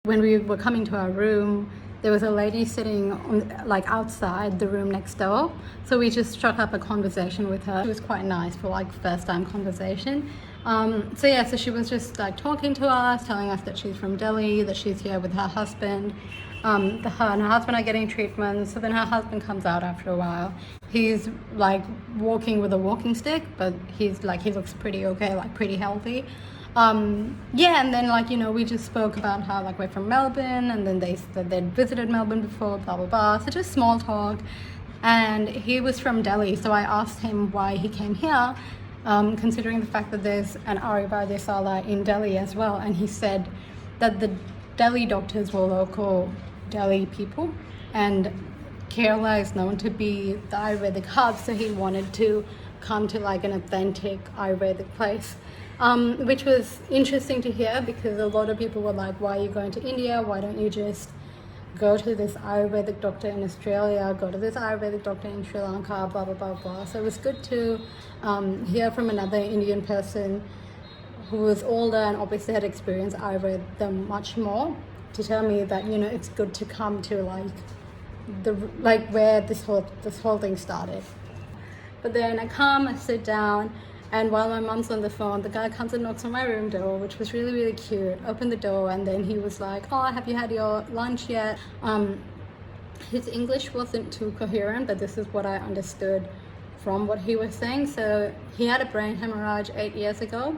When we were coming to our room, there was a lady sitting outside the room next door. So we just struck up a conversation with her. It was quite nice for first time conversation. So she was just talking to us, telling us that she's from Delhi, that she's here with her husband. Her and her husband are getting treatment. So then her husband comes out after a while. He's walking with a walking stick, but he looks pretty okay, pretty healthy. And then we just spoke about how we're from Melbourne, and then they said they'd visited Melbourne before, blah blah blah, so just small talk. And he was from Delhi, so I asked him why he came here, considering the fact that there's an Arya Vaidya Sala in Delhi as well. And he said that the Delhi doctors were local Delhi people, and Kerala is known to be the Ayurvedic hub, so he wanted to come to an authentic Ayurvedic place. Which was interesting to hear, because a lot of people were like, why are you going to India? Why don't you just go to this Ayurvedic doctor in Australia, go to this Ayurvedic doctor in Sri Lanka, blah, blah, blah, blah. So it was good to hear from another Indian person who was older and obviously had experienced Ayurveda much more, to tell me that, it's good to come to where this whole thing started. But then I sit down, and while my mom's on the phone, the guy comes and knocks on my room door, which was really, really cute. Opened the door, and then he was like, oh, have you had your lunch yet? His English wasn't too coherent, but this is what I understood from what he was saying. So he had a brain hemorrhage 8 years ago,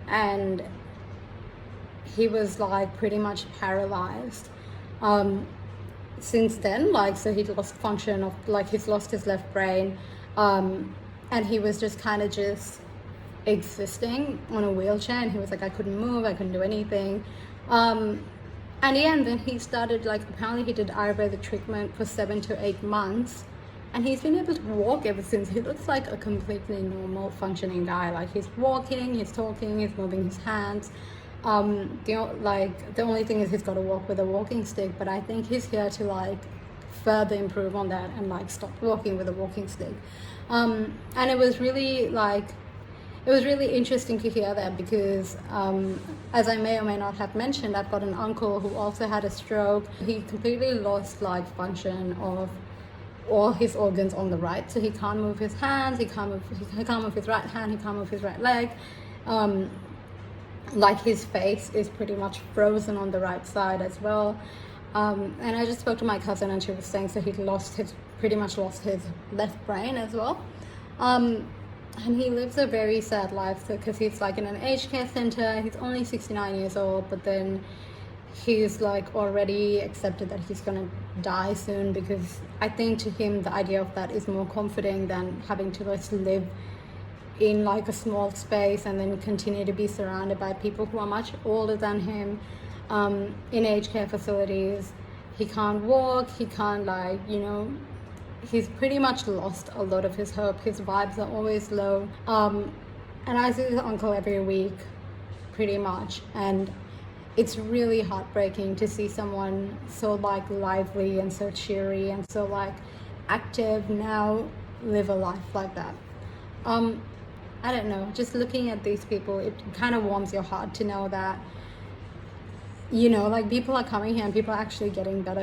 and he was pretty much paralyzed. Since then, so he'd lost function of, he's lost his left brain. And he was just kind of existing on a wheelchair, and he was I couldn't move, I couldn't do anything. And then he started, apparently he did Ayurvedic treatment for 7 to 8 months, and he's been able to walk ever since. He looks like a completely normal functioning guy. He's walking, he's talking, he's moving his hands. The only thing is he's got to walk with a walking stick, but I think he's here to further improve on that and stop walking with a walking stick. And it was really interesting to hear that, because as I may or may not have mentioned, I've got an uncle who also had a stroke. He completely lost function of all his organs on the right, so he can't move his hands, he can't move his right hand, he can't move his right leg. His face is pretty much frozen on the right side as well. And I just spoke to my cousin, and she was saying so he'd pretty much lost his left brain as well. And he lives a very sad life, because he's in an aged care center. He's only 69 years old, but then he's already accepted that he's gonna die soon, because I think to him the idea of that is more comforting than having to live in a small space and then continue to be surrounded by people who are much older than him. In aged care facilities, he can't walk, he can't he's pretty much lost a lot of his hope. His vibes are always low. And I see his uncle every week, pretty much, and it's really heartbreaking to see someone so lively and so cheery and so active now live a life like that. I don't know, just looking at these people, it kind of warms your heart to know that people are coming here and people are actually getting better,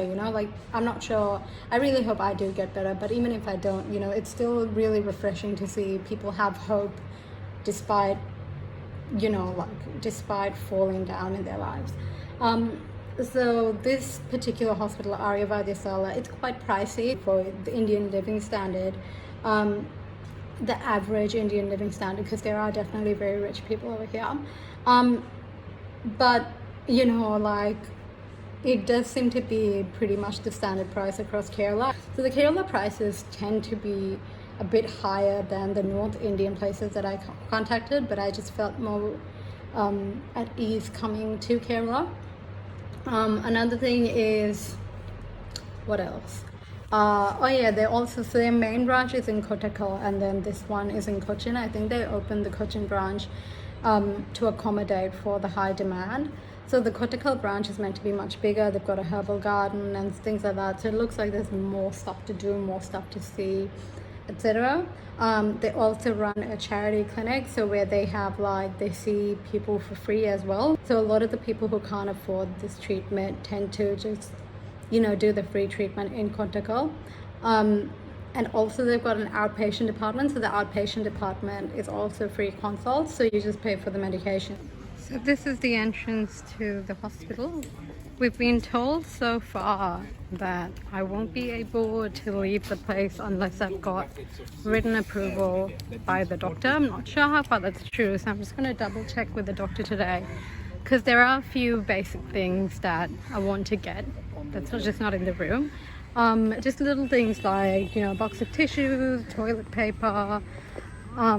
I'm not sure, I really hope I do get better, but even if I don't, it's still really refreshing to see people have hope despite, despite falling down in their lives. So this particular hospital, Arya Vaidya Sala, it's quite pricey for the Indian living standard, the average Indian living standard, because there are definitely very rich people over here. But it does seem to be pretty much the standard price across Kerala. So the Kerala prices tend to be a bit higher than the North Indian places that I contacted, but I just felt more at ease coming to Kerala. Another thing is, what else? Their main branch is in Kottakkal, and then this one is in Kochi. I think they opened the Cochin branch to accommodate for the high demand. So the Kottakkal branch is meant to be much bigger. They've got a herbal garden and things like that. So it looks like there's more stuff to do, more stuff to see. etc. They also run a charity clinic, so where they have like they see people for free as well. So a lot of the people who can't afford this treatment tend to just do the free treatment in Kottakkal. And also they've got an outpatient department, so the outpatient department is also free consults, so you just pay for the medication. So this is the entrance to the hospital. We've been told so far that I won't be able to leave the place unless I've got written approval by the doctor. I'm not sure how far that's true, so I'm just going to double check with the doctor today, because there are a few basic things that I want to get that's just not in the room. Just little things like, a box of tissues, toilet paper. I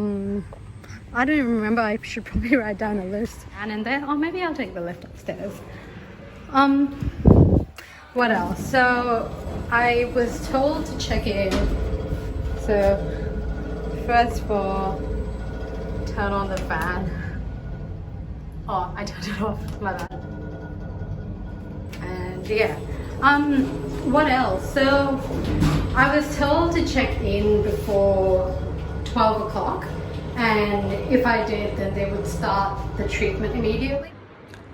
don't even remember. I should probably write down a list. And then, or maybe I'll take the lift upstairs. What else? So I was told to check in. So first of all, turn on the fan. Oh, I turned it off. My bad. And yeah. What else? So I was told to check in before 12 o'clock, and if I did, then they would start the treatment immediately.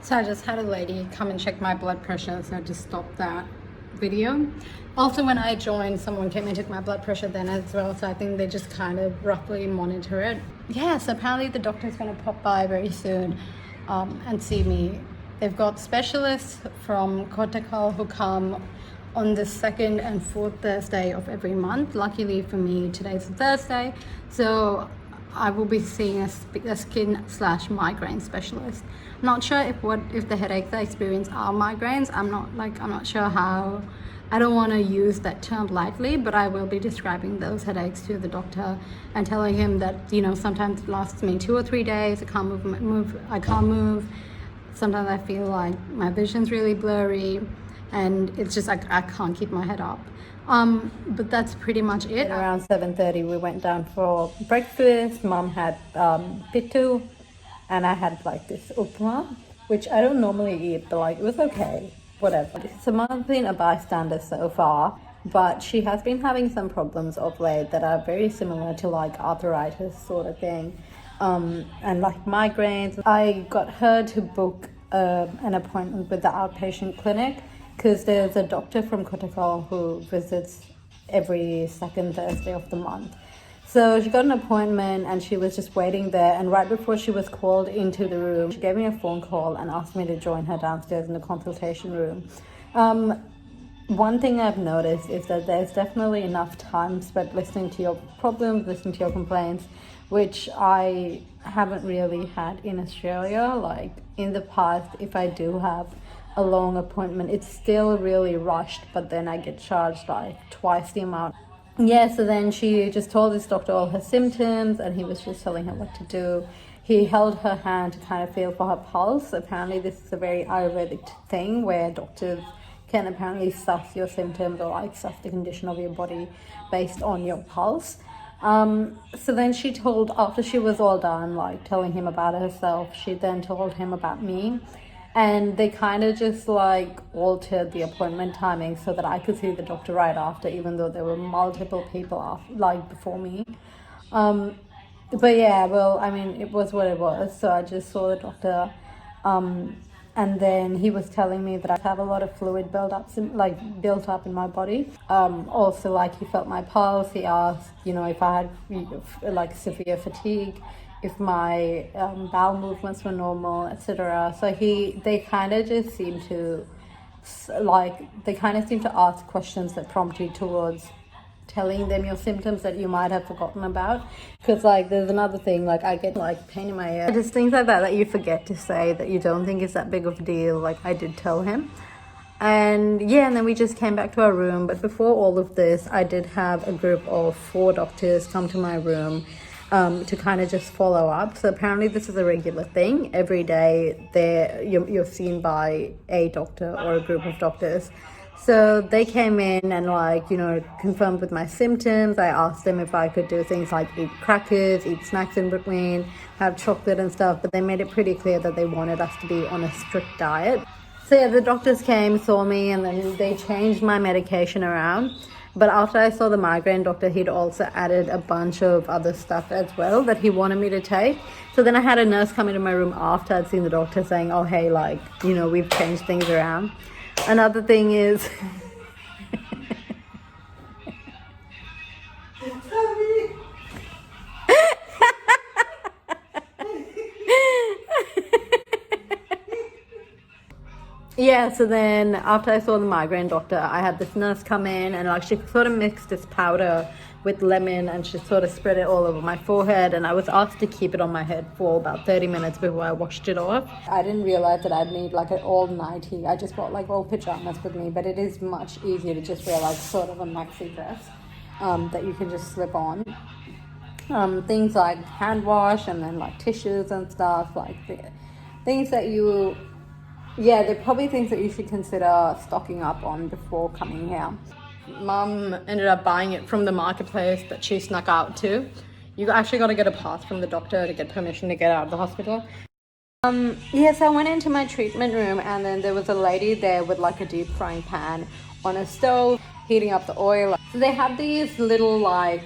So I just had a lady come and check my blood pressure, so I just stopped that video. Also, when I joined, someone came and took my blood pressure then as well, so I think they just kind of roughly monitor it. Yeah, so apparently the doctor's going to pop by very soon and see me. They've got specialists from Kottakkal who come on the second and fourth Thursday of every month. Luckily for me, today's a Thursday, so I will be seeing a skin/migraine specialist. I'm not sure if the headaches I experience are migraines. I'm not sure how. I don't want to use that term lightly, but I will be describing those headaches to the doctor and telling him that sometimes it lasts me 2 or 3 days. I can't move. Sometimes I feel like my vision's really blurry, and it's just I can't keep my head up. But that's pretty much it. Around 7:30 we went down for breakfast. Mom had pittu, and I had like this upma, which I don't normally eat, but like it was okay, whatever. So Mom's been a bystander so far, but she has been having some problems of late that are very similar to like arthritis sort of thing. And like migraines. I got her to book an appointment with the outpatient clinic, because there's a doctor from Kottakkal who visits every second Thursday of the month. So she got an appointment and she was just waiting there, and right before she was called into the room, she gave me a phone call and asked me to join her downstairs in the consultation room. One thing I've noticed is that there's definitely enough time spent listening to your problems, listening to your complaints, which I haven't really had in Australia. Like in the past, if I do have a long appointment, it's still really rushed, but then I get charged like twice the amount. Yeah, so then she just told this doctor all her symptoms, and he was just telling her what to do. He held her hand to kind of feel for her pulse. Apparently this is a very Ayurvedic thing where doctors can apparently suss your symptoms or like suss the condition of your body based on your pulse. So then she told, after she was all done, like telling him about herself, she then told him about me, and they kind of just like altered the appointment timing so that I could see the doctor right after, even though there were multiple people like before me. But yeah, well, I mean, it was what it was. So I just saw the doctor, and then he was telling me that I have a lot of fluid built up in my body. Also, like, he felt my pulse. He asked, if I had like severe fatigue, if my bowel movements were normal, etc. So they kind of just seem to ask questions that prompt you towards telling them your symptoms that you might have forgotten about. Because like there's another thing, like I get like pain in my ear, just things like that you forget to say, that you don't think is that big of a deal. Like I did tell him. And yeah, and then we just came back to our room. But before all of this, I did have a group of 4 doctors come to my room to kind of just follow up. So apparently this is a regular thing. Every day you're seen by a doctor or a group of doctors. So they came in and confirmed with my symptoms. I asked them if I could do things like eat crackers, eat snacks in between, have chocolate and stuff, but they made it pretty clear that they wanted us to be on a strict diet. So yeah, the doctors came, saw me, and then they changed my medication around. But after I saw the migraine doctor, he'd also added a bunch of other stuff as well that he wanted me to take. So then I had a nurse come into my room after I'd seen the doctor saying, oh, hey, like, you know, we've changed things around. Another thing is... Yeah, so then after I saw the migraine doctor, I had this nurse come in and like she sort of mixed this powder with lemon and she sort of spread it all over my forehead, and I was asked to keep it on my head for about 30 minutes before I washed it off. I didn't realize that I'd need like an all-nighty. I just brought like all pajamas with me, but it is much easier to just wear like sort of a maxi dress that you can just slip on. Things like hand wash and then like tissues and stuff, like things that you... Yeah, they're probably things that you should consider stocking up on before coming here. Mum ended up buying it from the marketplace that she snuck out to. You actually got to get a pass from the doctor to get permission to get out of the hospital. So I went into my treatment room and then there was a lady there with like a deep frying pan on a stove, heating up the oil. So they had these little like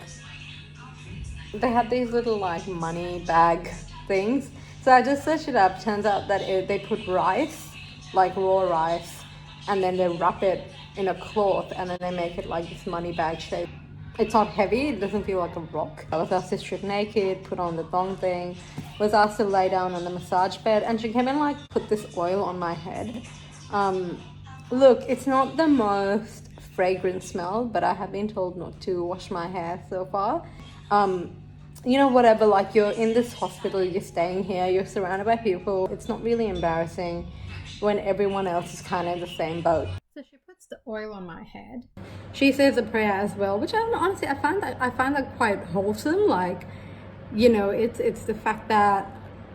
money bag things. So I just searched it up. Turns out that they put rice, like raw rice, and then they wrap it in a cloth and then they make it like this money bag shape. It's not heavy, it doesn't feel like a rock. I was asked to strip naked, put on the thong thing, was asked to lay down on the massage bed, and she came and like put this oil on my head. Look, it's not the most fragrant smell, but I have been told not to wash my hair so far. You know, whatever, like you're in this hospital, you're staying here, you're surrounded by people. It's not really embarrassing when everyone else is kind of in the same boat. So she puts the oil on my head. She says a prayer as well, which honestly I find that quite wholesome. Like, you know, it's the fact that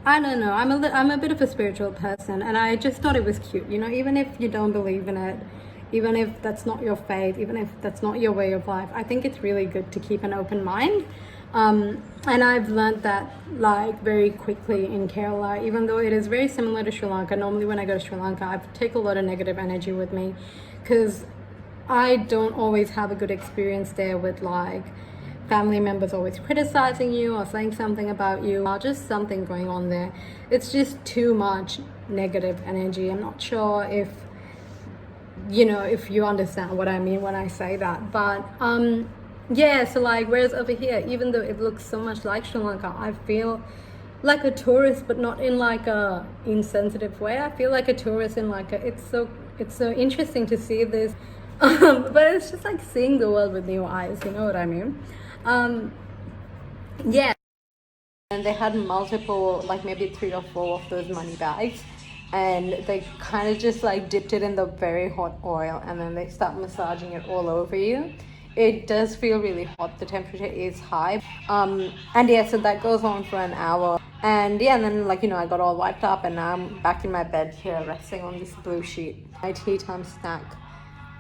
I don't know. I'm a bit of a spiritual person, and I just thought it was cute. You know, even if you don't believe in it, even if that's not your faith, even if that's not your way of life, I think it's really good to keep an open mind. And I've learned that like very quickly in Kerala, even though it is very similar to Sri Lanka. Normally when I go to Sri Lanka, I take a lot of negative energy with me because I don't always have a good experience there with like family members always criticizing you or saying something about you or just something going on there. It's just too much negative energy. I'm not sure if you understand what I mean when I say that, but yeah, so like, whereas over here, even though it looks so much like Sri Lanka, I feel like a tourist, but not in like a insensitive way. I feel like a tourist in like it's so interesting to see this, but it's just like seeing the world with new eyes, you know what I mean? Yeah. And they had multiple, like maybe 3 or 4 of those money bags, and they kind of just like dipped it in the very hot oil and then they start massaging it all over you. It does feel really hot. The temperature is high. And yeah, so that goes on for an hour. And yeah, and then like, you know, I got all wiped up and now I'm back in my bed here resting on this blue sheet. My tea time snack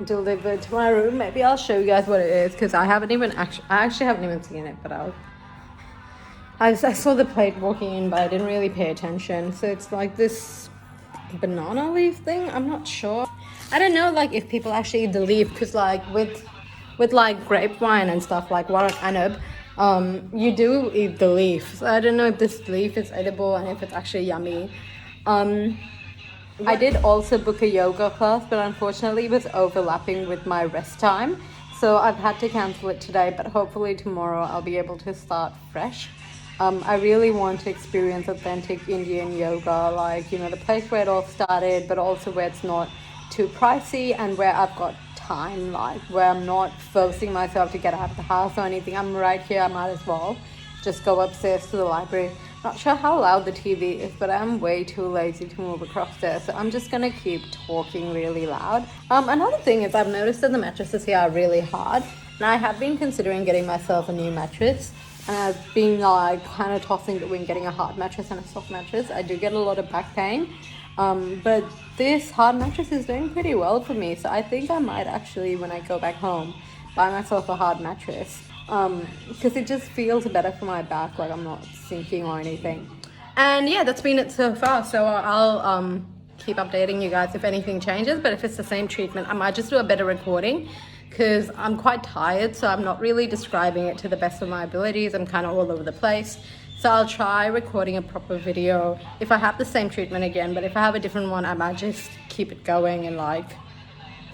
delivered to my room. Maybe I'll show you guys what it is because I actually haven't even seen it, but I saw the plate walking in, but I didn't really pay attention. So it's like this banana leaf thing. I'm not sure. I don't know like if people actually eat the leaf because like with like grapevine and stuff like warak anab, you do eat the leaf. So I don't know if this leaf is edible and if it's actually yummy. I did also book a yoga class, but unfortunately it was overlapping with my rest time. So I've had to cancel it today, but hopefully tomorrow I'll be able to start fresh. I really want to experience authentic Indian yoga, like, you know, the place where it all started, but also where it's not too pricey and where I've got time, like where I'm not forcing myself to get out of the house or anything. I'm right here, I might as well just go upstairs to the library. Not sure how loud the TV is, but I'm way too lazy to move across there, so I'm just gonna keep talking really loud. Another thing is I've noticed that the mattresses here are really hard, and I have been considering getting myself a new mattress, and I've been like kind of tossing between getting a hard mattress and a soft mattress. I do get a lot of back pain, but this hard mattress is doing pretty well for me, so I think I might actually, when I go back home, buy myself a hard mattress, because it just feels better for my back, like I'm not sinking or anything. And yeah, that's been it so far. So I'll keep updating you guys if anything changes. But if it's the same treatment, I might just do a better recording, because I'm quite tired, so I'm not really describing it to the best of my abilities. I'm kind of all over the place. So I'll try recording a proper video if I have the same treatment again, but if I have a different one, I might just keep it going and like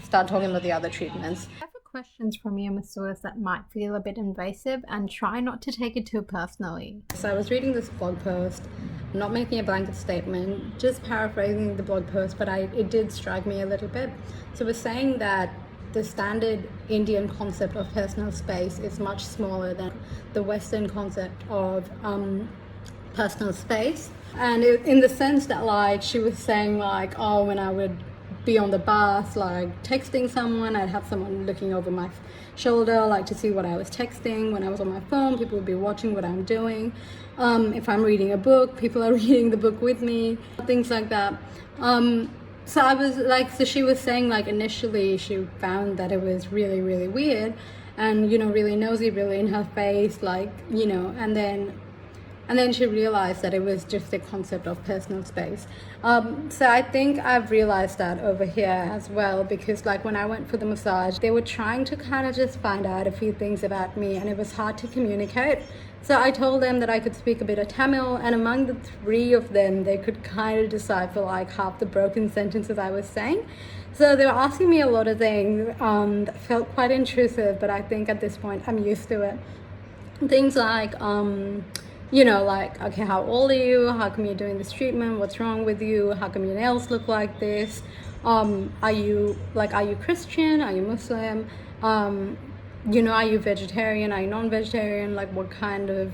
start talking about the other treatments. I have questions from your masseurs that might feel a bit invasive, and try not to take it too personally. So I was reading this blog post, not making a blanket statement, just paraphrasing the blog post, but it did strike me a little bit. So it was saying that the standard Indian concept of personal space is much smaller than the Western concept of personal space. And in the sense that like she was saying like, oh, when I would be on the bus like texting someone, I'd have someone looking over my shoulder like to see what I was texting. When I was on my phone, people would be watching what I'm doing. If I'm reading a book, people are reading the book with me, things like that. So I was like, so she was saying like initially she found that it was really, really weird and, you know, really nosy, really in her face, like, you know, and then she realized that it was just the concept of personal space. So I think I've realized that over here as well, because like when I went for the massage, they were trying to kind of just find out a few things about me, and it was hard to communicate. So I told them that I could speak a bit of Tamil, and among the three of them, they could kind of decipher like half the broken sentences I was saying. So they were asking me a lot of things that felt quite intrusive, but I think at this point I'm used to it. Things like, you know, like, okay, how old are you? How come you're doing this treatment? What's wrong with you? How come your nails look like this? Are you Christian? Are you Muslim? You know, are you vegetarian? Are you non-vegetarian? Like, what kind of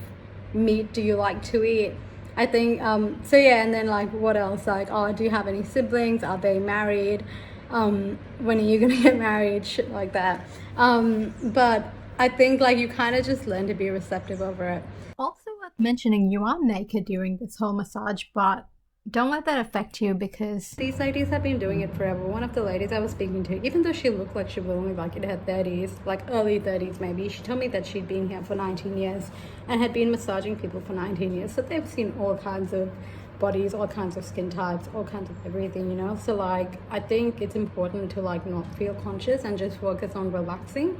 meat do you like to eat? I think, so yeah, and then like, what else? Like, oh, do you have any siblings? Are they married? When are you gonna get married? Shit like that. But I think like you kind of just learn to be receptive over it. Also worth mentioning, you are naked during this whole massage, but don't let that affect you, because these ladies have been doing it forever. One of the ladies I was speaking to, even though she looked like she was only like in her 30s, like early 30s maybe, she told me that she'd been here for 19 years and had been massaging people for 19 years. So they've seen all kinds of bodies, all kinds of skin types, all kinds of everything, you know. So like I think it's important to like not feel conscious and just focus on relaxing.